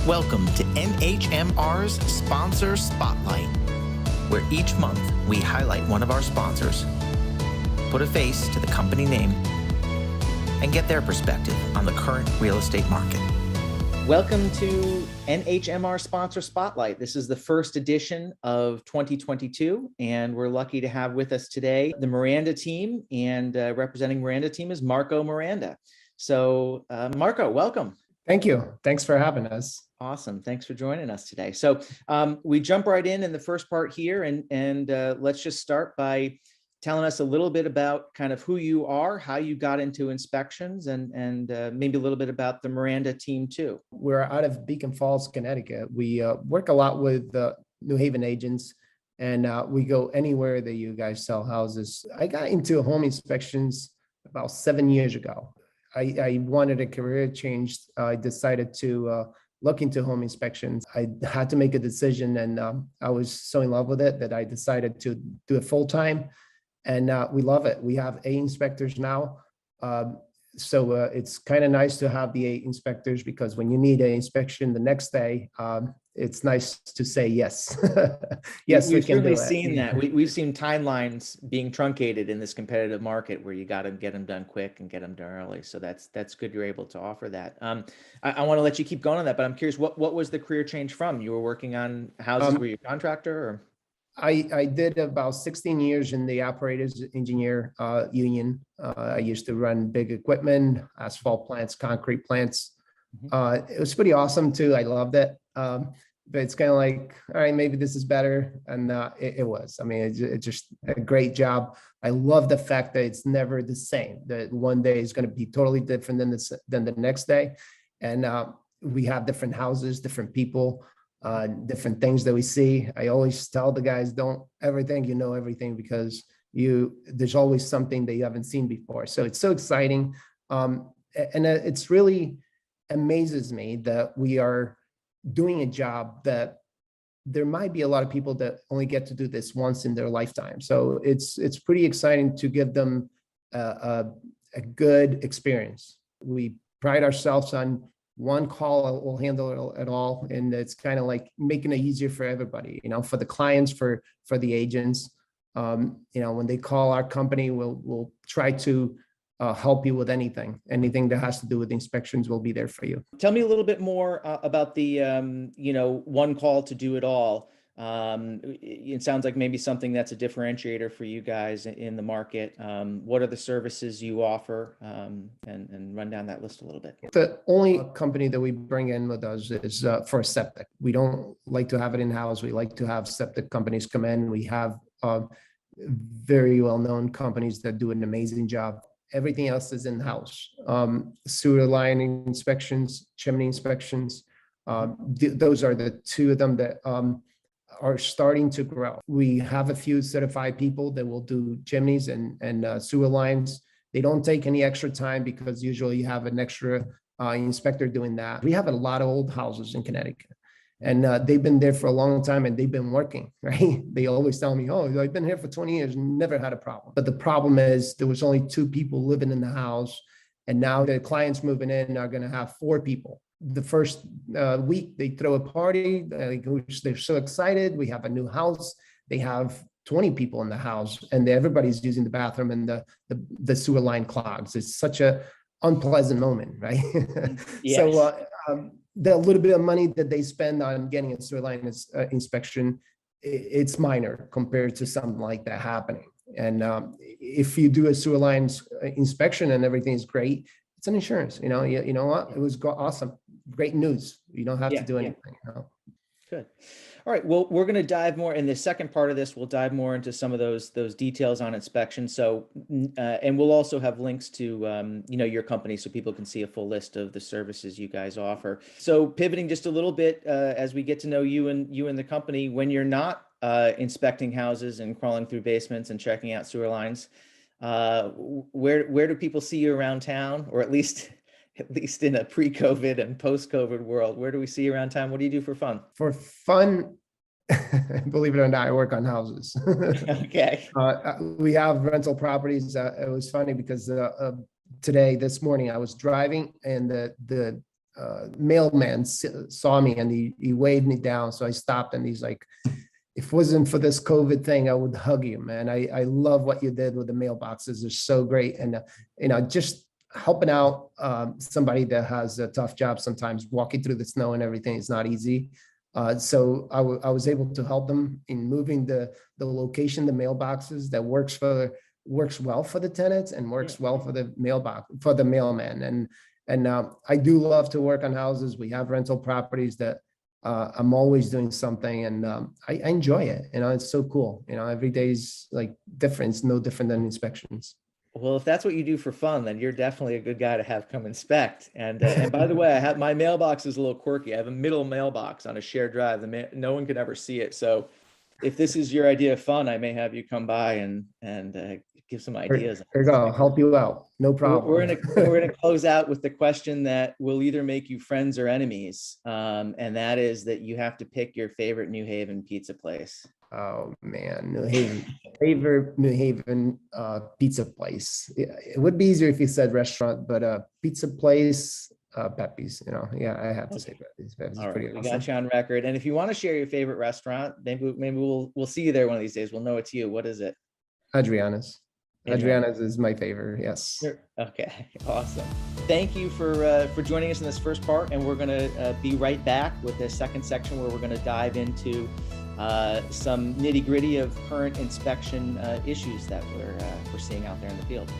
Welcome to NHMR's Sponsor Spotlight, where each month we highlight one of our sponsors, put a face to the company name, and get their perspective on the current real estate market. Welcome to NHMR Sponsor Spotlight. This is the first edition of 2022, and we're lucky to have with us today the Miranda Team, and representing Miranda Team is Marco Miranda. So Marco, welcome. Thank you. Thanks for having us. Awesome. Thanks for joining us today. So we jump right in the first part here, and let's just start by telling us a little bit about kind of who you are, how you got into inspections, and maybe a little bit about the Miranda Team too. We're out of Beacon Falls, Connecticut. We work a lot with New Haven agents, and we go anywhere that you guys sell houses. I got into home inspections about 7 years ago. I wanted a career change. I decided to look into home inspections. I had to make a decision, and I was so in love with it that I decided to do it full time. And we love it. We have 8 inspectors now. So it's kind of nice to have the 8 inspectors, because when you need an inspection the next day, it's nice to say yes. Yes, we've certainly seen that. We've seen timelines being truncated in this competitive market where you got to get them done quick and get them done early. So that's good you're able to offer that. I want to let you keep going on that, but I'm curious, what was the career change from? You were working on houses, were you a contractor or? I did about 16 years in the operators engineer union. I used to run big equipment, asphalt plants, concrete plants. It was pretty awesome too. I loved it. But it's kind of like, all right, maybe this is better. And it was. I mean, it's just a great job. I love the fact that it's never the same, that one day is going to be totally different than the next day. And we have different houses, different people, different things that we see. I always tell the guys, don't ever think you know everything, because there's always something that you haven't seen before. So it's so exciting. And it's really amazes me that we are doing a job that there might be a lot of people that only get to do this once in their lifetime. So it's pretty exciting to give them a good experience. We pride ourselves on one call will handle it all, and it's kind of like making it easier for everybody, for the clients, for the agents. When they call our company, we'll try to help you with anything that has to do with inspections. We'll be there for you. Tell me a little bit more about the one call to do it all. It sounds like maybe something that's a differentiator for you guys in the market. What are the services you offer, and run down that list a little bit? The only company that we bring in with us is for septic. We don't like to have it in-house. We like to have septic companies come in. We have very well-known companies that do an amazing job. Everything else is in-house. Sewer line inspections, chimney inspections. Those are the 2 of them that are starting to grow. We have a few certified people that will do chimneys and sewer lines. They don't take any extra time, because usually you have an extra inspector doing that. We have a lot of old houses in Connecticut, and they've been there for a long time, and they've been working, right? They always tell me, oh, I've been here for 20 years, never had a problem. But the problem is there was only 2 people living in the house, and now the clients moving in are going to have 4 people. The first week they throw a party, they're so excited. We have a new house. They have 20 people in the house, and everybody's using the bathroom, and the sewer line clogs. It's such a unpleasant moment, right? Yes. So the little bit of money that they spend on getting a sewer line inspection, it's minor compared to something like that happening. And if you do a sewer line inspection and everything is great, it's an insurance. You know what? It was awesome. Great news. You don't have to do anything. Good. All right. Well, we're going to dive more in the second part of this. We'll dive more into some of those details on inspection. So, and we'll also have links to, your company, so people can see a full list of the services you guys offer. So pivoting just a little bit, as we get to know you and the company, when you're not inspecting houses and crawling through basements and checking out sewer lines, where do people see you around town, or at least in a pre-COVID and post-COVID world? Where do we see you around town? What do you do for fun? For fun, believe it or not, I work on houses. Okay. We have rental properties. It was funny because this morning I was driving, and the mailman saw me and he waved me down. So I stopped and he's like, if it wasn't for this COVID thing, I would hug you, man. I love what you did with the mailboxes. They're so great. And, just helping out somebody that has a tough job sometimes, walking through the snow and everything is not easy. So I was able to help them in moving the location, the mailboxes that works well for the tenants and works well for the mailman. And I do love to work on houses. We have rental properties that I'm always doing something, and I enjoy it. It's so cool. Every day's like different. It's no different than inspections. Well, if that's what you do for fun, then you're definitely a good guy to have come inspect. And by the way, my mailbox is a little quirky. I have a middle mailbox on a shared drive. No one can ever see it. So if this is your idea of fun, I may have you come by and give some ideas. There you go. I'll help you out. No problem. We're gonna close out with the question that will either make you friends or enemies, and that is that you have to pick your favorite New Haven pizza place. Oh man, New Haven, favorite New Haven pizza place. It would be easier if you said restaurant, but pizza place, Pepe's. Yeah, I have to say Pepe's. Pepe's is All pretty right, we awesome. got you on record. And if you want to share your favorite restaurant, maybe we'll see you there one of these days. We'll know it's you. What is it? Adriana's. Adriana's is my favorite. Yes. Sure. Okay. Awesome. Thank you for joining us in this first part, and we're going to be right back with the second section where we're going to dive into some nitty gritty of current inspection issues that we're seeing out there in the field.